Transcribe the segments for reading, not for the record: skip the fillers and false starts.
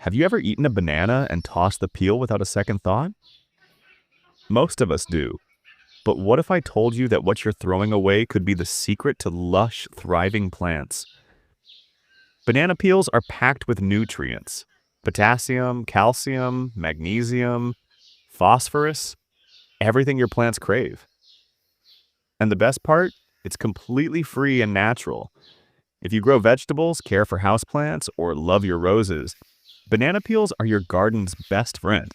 Have you ever eaten a banana and tossed the peel without a second thought? Most of us do. But what if I told you that what you're throwing away could be the secret to lush, thriving plants? Banana peels are packed with nutrients: potassium, calcium, magnesium, phosphorus, everything your plants crave. And the best part? It's completely free and natural. If you grow vegetables, care for houseplants, or love your roses, banana peels are your garden's best friend.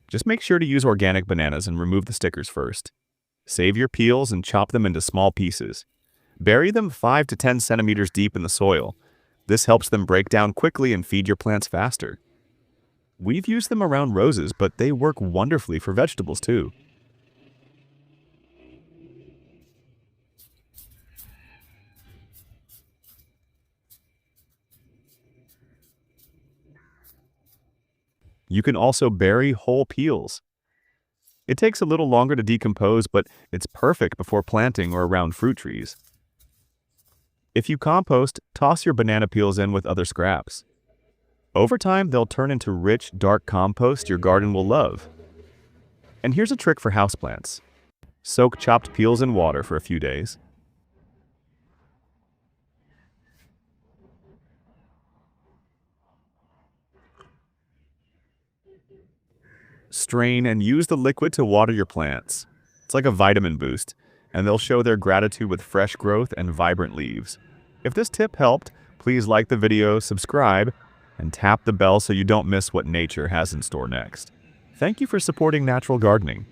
Just make sure to use organic bananas and remove the stickers first. Save your peels and chop them into small pieces. Bury them 5 to 10 centimeters deep in the soil. This helps them break down quickly and feed your plants faster. We've used them around roses, but they work wonderfully for vegetables too. You can also bury whole peels. It takes a little longer to decompose, but it's perfect before planting or around fruit trees. If you compost, toss your banana peels in with other scraps. Over time, they'll turn into rich, dark compost your garden will love. And here's a trick for houseplants. Soak chopped peels in water for a few days. Strain and use the liquid to water your plants. It's like a vitamin boost, and they'll show their gratitude with fresh growth and vibrant leaves. If this tip helped, please like the video, subscribe, and tap the bell so you don't miss what nature has in store next. Thank you for supporting natural gardening.